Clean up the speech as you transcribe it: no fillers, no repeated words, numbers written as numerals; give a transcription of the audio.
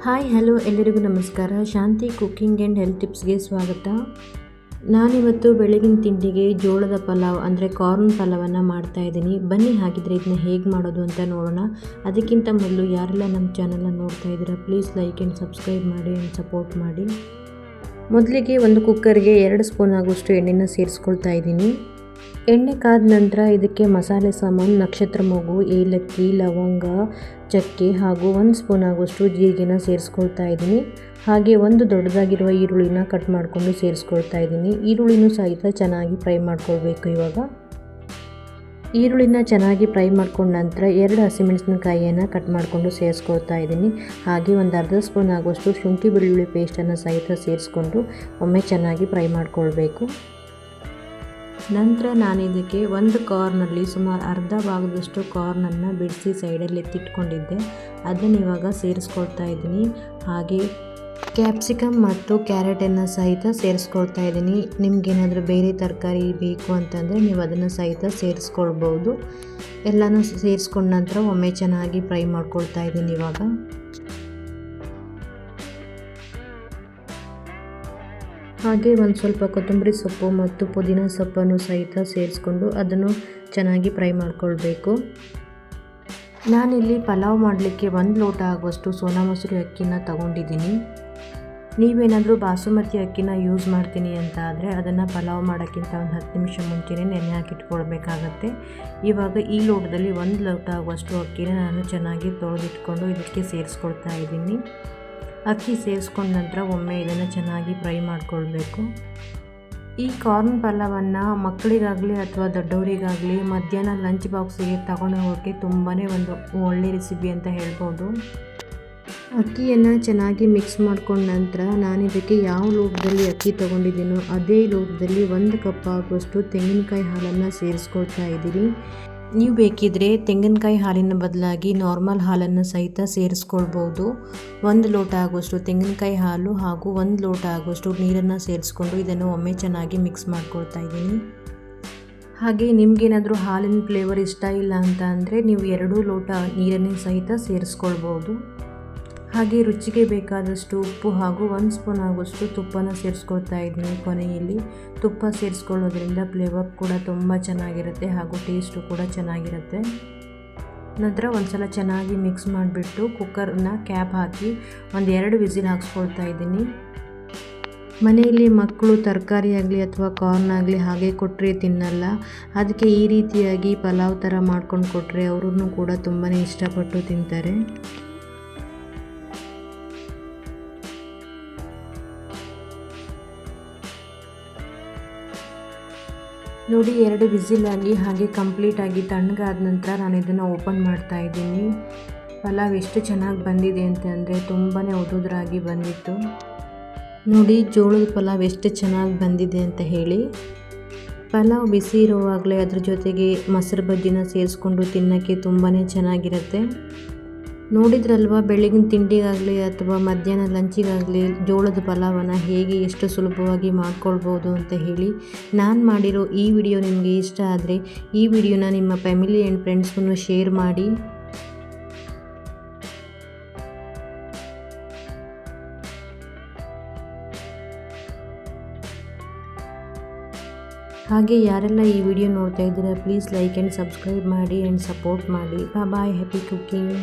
Hi hello ಎಲ್ಲರಿಗೂ ನಮಸ್ಕಾರ. ಶಾಂತಿ cooking and health ಟಿಪ್ಸ್ಗೆ ಸ್ವಾಗತ. ನಾನಿವತ್ತು ಬೆಳಗಿನ ತಿಂಡಿಗೆ ಜೋಳದ ಪಲಾವ್ ಅಂದರೆ ಕಾರ್ನ್ ಪಲಾವನ್ನು ಮಾಡ್ತಾಯಿದ್ದೀನಿ. ಬನ್ನಿ ಹಾಗಿದ್ರೆ ಇದನ್ನ ಹೇಗೆ ಮಾಡೋದು ಅಂತ ನೋಡೋಣ. ಅದಕ್ಕಿಂತ ಮೊದಲು ಯಾರೆಲ್ಲ ನಮ್ಮ ಚಾನಲ್ನ ನೋಡ್ತಾ ಇದ್ದೀರಾ ಪ್ಲೀಸ್ ಲೈಕ್ ಆ್ಯಂಡ್ ಸಬ್ಸ್ಕ್ರೈಬ್ ಮಾಡಿ ಆ್ಯಂಡ್ ಸಪೋರ್ಟ್ ಮಾಡಿ. ಮೊದಲಿಗೆ ಒಂದು ಕುಕ್ಕರ್ಗೆ 2 ಸ್ಪೂನ್ ಆಗುವಷ್ಟು ಎಣ್ಣೆನ ಸೇರಿಸ್ಕೊಳ್ತಾ ಇದ್ದೀನಿ. ಎಣ್ಣೆ ಕಾದ ನಂತರ ಇದಕ್ಕೆ ಮಸಾಲೆ ಸಾಮಾನು ನಕ್ಷತ್ರ ಮೂಗು, ಏಲಕ್ಕಿ, ಲವಂಗ, ಚಕ್ಕೆ ಹಾಗೂ 1 ಸ್ಪೂನ್ ಆಗುವಷ್ಟು ಜೀರಿಗೆನ ಸೇರಿಸ್ಕೊಳ್ತಾ ಇದ್ದೀನಿ. ಹಾಗೆ ಒಂದು ದೊಡ್ಡದಾಗಿರುವ ಈರುಳ್ಳಿನ ಕಟ್ ಮಾಡಿಕೊಂಡು ಸೇರಿಸ್ಕೊಳ್ತಾ ಇದ್ದೀನಿ. ಈರುಳ್ಳಿನೂ ಸಹಿತ ಚೆನ್ನಾಗಿ ಫ್ರೈ ಮಾಡ್ಕೊಳ್ಬೇಕು. ಇವಾಗ ಈರುಳ್ಳಿನ ಚೆನ್ನಾಗಿ ಫ್ರೈ ಮಾಡ್ಕೊಂಡ ನಂತರ 2 ಹಸಿಮೆಣಸಿನಕಾಯಿಯನ್ನು ಕಟ್ ಮಾಡಿಕೊಂಡು ಸೇರಿಸ್ಕೊಳ್ತಾ ಇದ್ದೀನಿ. ಹಾಗೆ ಒಂದು ಅರ್ಧ ಸ್ಪೂನ್ ಆಗುವಷ್ಟು ಶುಂಠಿ ಬೆಳ್ಳುಳ್ಳಿ ಪೇಸ್ಟನ್ನು ಸಹಿತ ಸೇರಿಸ್ಕೊಂಡು ಒಮ್ಮೆ ಚೆನ್ನಾಗಿ ಫ್ರೈ ಮಾಡ್ಕೊಳ್ಬೇಕು. ನಂತರ ನಾನು ಇದಕ್ಕೆ ಒಂದು ಕಾರ್ನಲ್ಲಿ ಸುಮಾರು ಅರ್ಧ ಭಾಗದಷ್ಟು ಕಾರ್ನನ್ನು ಬಿಡಿಸಿ ಸೈಡಲ್ಲಿ ಎತ್ತಿಟ್ಕೊಂಡಿದ್ದೆ, ಅದನ್ನು ಇವಾಗ ಸೇರಿಸ್ಕೊಳ್ತಾ ಇದ್ದೀನಿ. ಹಾಗೆ ಕ್ಯಾಪ್ಸಿಕಮ್ ಮತ್ತು ಕ್ಯಾರೆಟನ್ನು ಸಹಿತ ಸೇರಿಸ್ಕೊಳ್ತಾ ಇದ್ದೀನಿ. ನಿಮಗೇನಾದರೂ ಬೇರೆ ತರಕಾರಿ ಬೇಕು ಅಂತಂದರೆ ನೀವು ಅದನ್ನು ಸಹಿತ ಸೇರಿಸ್ಕೊಳ್ಬೋದು. ಎಲ್ಲನೂ ಸೇರಿಸ್ಕೊಂಡ ನಂತರ ಒಮ್ಮೆ ಚೆನ್ನಾಗಿ ಫ್ರೈ ಮಾಡ್ಕೊಳ್ತಾ ಇದ್ದೀನಿ. ಇವಾಗ ಹಾಗೆ ಒಂದು ಸ್ವಲ್ಪ ಕೊತ್ತಂಬರಿ ಸೊಪ್ಪು ಮತ್ತು ಪುದೀನ ಸೊಪ್ಪನ್ನು ಸಹಿತ ಸೇರಿಸ್ಕೊಂಡು ಅದನ್ನು ಚೆನ್ನಾಗಿ ಫ್ರೈ ಮಾಡ್ಕೊಳ್ಬೇಕು. ನಾನಿಲ್ಲಿ ಪಲಾವ್ ಮಾಡಲಿಕ್ಕೆ 1 ಲೋಟ ಆಗುವಷ್ಟು ಸೋನಾ ಮಸೂರಿ ಅಕ್ಕಿನ ತಗೊಂಡಿದ್ದೀನಿ. ನೀವೇನಾದರೂ ಬಾಸುಮತಿ ಅಕ್ಕಿನ ಯೂಸ್ ಮಾಡ್ತೀನಿ ಅಂತ ಆದರೆ ಅದನ್ನು ಪಲಾವ್ ಮಾಡೋಕ್ಕಿಂತ ಒಂದು 10 ನಿಮಿಷ ಮುಂಚೆನೇ ನೆನೆ ಹಾಕಿಟ್ಕೊಳ್ಬೇಕಾಗತ್ತೆ. ಇವಾಗ ಈ ಲೋಟದಲ್ಲಿ 1 ಲೋಟ ಆಗುವಷ್ಟು ಅಕ್ಕಿನ ನಾನು ಚೆನ್ನಾಗಿ ತೊಳೆದಿಟ್ಕೊಂಡು ಇದಕ್ಕೆ ಸೇರಿಸ್ಕೊಳ್ತಾ ಇದ್ದೀನಿ. ಅಕ್ಕಿ ಸೇರಿಸ್ಕೊಂಡ ನಂತರ ಒಮ್ಮೆ ಇದನ್ನು ಚೆನ್ನಾಗಿ ಫ್ರೈ ಮಾಡಿಕೊಳ್ಬೇಕು. ಈ ಕಾರ್ನ್ ಪಲಾವನ್ನು ಮಕ್ಕಳಿಗಾಗಲಿ ಅಥವಾ ದೊಡ್ಡವರಿಗಾಗಲಿ ಮಧ್ಯಾಹ್ನ ಲಂಚ್ ಬಾಕ್ಸಿಗೆ ತಗೊಂಡು ಹೋಗೋಕ್ಕೆ ತುಂಬಾ ಒಂದು ಒಳ್ಳೆ ರೆಸಿಪಿ ಅಂತ ಹೇಳ್ಬೋದು. ಅಕ್ಕಿಯನ್ನು ಚೆನ್ನಾಗಿ ಮಿಕ್ಸ್ ಮಾಡ್ಕೊಂಡ ನಂತರ ನಾನು ಇದಕ್ಕೆ ಯಾವ ಲೋಟದಲ್ಲಿ ಅಕ್ಕಿ ತೊಗೊಂಡಿದ್ದೀನೋ ಅದೇ ಲೋಟದಲ್ಲಿ 1 ಕಪ್ ಆಗುವಷ್ಟು ತೆಂಗಿನಕಾಯಿ ಹಾಲನ್ನು ಸೇರಿಸ್ಕೊಳ್ತಾ ಇದ್ದೀನಿ. ನೀವು ಬೇಕಿದ್ದರೆ ತೆಂಗಿನಕಾಯಿ ಹಾಲಿನ ಬದಲಾಗಿ ನಾರ್ಮಲ್ ಹಾಲನ್ನು ಸಹಿತ ಸೇರಿಸ್ಕೊಳ್ಬೋದು. 1 ಲೋಟ ಆಗುವಷ್ಟು ತೆಂಗಿನಕಾಯಿ ಹಾಲು ಹಾಗೂ 1 ಲೋಟ ಆಗುವಷ್ಟು ನೀರನ್ನು ಸೇರಿಸ್ಕೊಂಡು ಇದನ್ನು ಒಮ್ಮೆ ಚೆನ್ನಾಗಿ ಮಿಕ್ಸ್ ಮಾಡ್ಕೊಳ್ತಾ ಇದ್ದೀನಿ. ಹಾಗೆ ನಿಮಗೇನಾದರೂ ಹಾಲಿನ ಫ್ಲೇವರ್ ಇಷ್ಟ ಇಲ್ಲ ಅಂತ ಅಂದರೆ ನೀವು 2 ಲೋಟ ನೀರನ್ನೇ ಸಹಿತ ಸೇರಿಸ್ಕೊಳ್ಬೋದು. ಹಾಗೆ ರುಚಿಗೆ ಬೇಕಾದಷ್ಟು ಉಪ್ಪು ಹಾಗೂ 1 ಸ್ಪೂನ್ ಆಗುವಷ್ಟು ತುಪ್ಪನ ಸೇರಿಸ್ಕೊಳ್ತಾ ಇದ್ದೀನಿ. ಕೊನೆಯಲ್ಲಿ ತುಪ್ಪ ಸೇರಿಸ್ಕೊಳ್ಳೋದ್ರಿಂದ ಫ್ಲೇವರ್ ಕೂಡ ತುಂಬ ಚೆನ್ನಾಗಿರುತ್ತೆ ಹಾಗೂ ಟೇಸ್ಟು ಕೂಡ ಚೆನ್ನಾಗಿರುತ್ತೆ. ನಂತರ ಒಂದ್ಸಲ ಚೆನ್ನಾಗಿ ಮಿಕ್ಸ್ ಮಾಡಿಬಿಟ್ಟು ಕುಕ್ಕರ್ನ ಕ್ಯಾಪ್ ಹಾಕಿ 2 ವಿಸಿಲ್ ಹಾಕ್ಸ್ಕೊಳ್ತಾ ಇದ್ದೀನಿ. ಮನೆಯಲ್ಲಿ ಮಕ್ಕಳು ತರಕಾರಿ ಆಗಲಿ ಅಥವಾ ಕಾರ್ನ್ ಆಗಲಿ ಹಾಗೆ ಕೊಟ್ಟರೆ ತಿನ್ನಲ್ಲ. ಅದಕ್ಕೆ ಈ ರೀತಿಯಾಗಿ ಪಲಾವ್ ಥರ ಮಾಡ್ಕೊಂಡು ಕೊಟ್ಟರೆ ಅವರೂ ಕೂಡ ತುಂಬಾ ಇಷ್ಟಪಟ್ಟು ತಿಂತಾರೆ. ನೋಡಿ 2 ವಿಸಿಲಾಗಿ ಹಾಗೆ ಕಂಪ್ಲೀಟಾಗಿ ತಣ್ಣಗಾದ ನಂತರ ನಾನು ಇದನ್ನು ಓಪನ್ ಮಾಡ್ತಾ ಇದ್ದೀನಿ. ಪಲಾವ್ ಎಷ್ಟು ಚೆನ್ನಾಗಿ ಬಂದಿದೆ ಅಂತಂದರೆ ತುಂಬಾ ಉದುರಾಗಿ ಬಂದಿತ್ತು. ನೋಡಿ ಜೋಳದ ಪಲಾವ್ ಎಷ್ಟು ಚೆನ್ನಾಗಿ ಬಂದಿದೆ ಅಂತ ಹೇಳಿ. ಪಲಾವ್ ಬಿಸಿ ಇರುವಾಗಲೇ ಅದ್ರ ಜೊತೆಗೆ ಮೊಸರು ಬಜ್ಜಿನ ಸೇರಿಸ್ಕೊಂಡು ತಿನ್ನೋಕ್ಕೆ ತುಂಬಾ ಚೆನ್ನಾಗಿರುತ್ತೆ. ನೋಡಿದ್ರಲ್ವ ಬೆಳಗಿನ ತಿಂಡಿಗಾಗಲಿ ಅಥವಾ ಮಧ್ಯಾಹ್ನ ಲಂಚಿಗಾಗಲಿ ಜೋಳದ ಪಲಾವನ್ನು ಹೇಗೆ ಎಷ್ಟು ಸುಲಭವಾಗಿ ಮಾಡ್ಕೊಳ್ಬೋದು ಅಂತ ಹೇಳಿ. ನಾನು ಮಾಡಿರೋ ಈ ವಿಡಿಯೋ ನಿಮಗೆ ಇಷ್ಟ ಆದರೆ ಈ ವಿಡಿಯೋನ ನಿಮ್ಮ ಫ್ಯಾಮಿಲಿ ಆ್ಯಂಡ್ ಫ್ರೆಂಡ್ಸ್ಗೂ ಶೇರ್ ಮಾಡಿ. ಹಾಗೆ ಯಾರೆಲ್ಲ ಈ ವಿಡಿಯೋ ನೋಡ್ತಾ ಇದ್ದೀರಾ ಪ್ಲೀಸ್ ಲೈಕ್ ಆ್ಯಂಡ್ ಸಬ್ಸ್ಕ್ರೈಬ್ ಮಾಡಿ ಆ್ಯಂಡ್ ಸಪೋರ್ಟ್ ಮಾಡಿ. ಬಾಯ್, ಹ್ಯಾಪಿ ಕುಕ್ಕಿಂಗ್.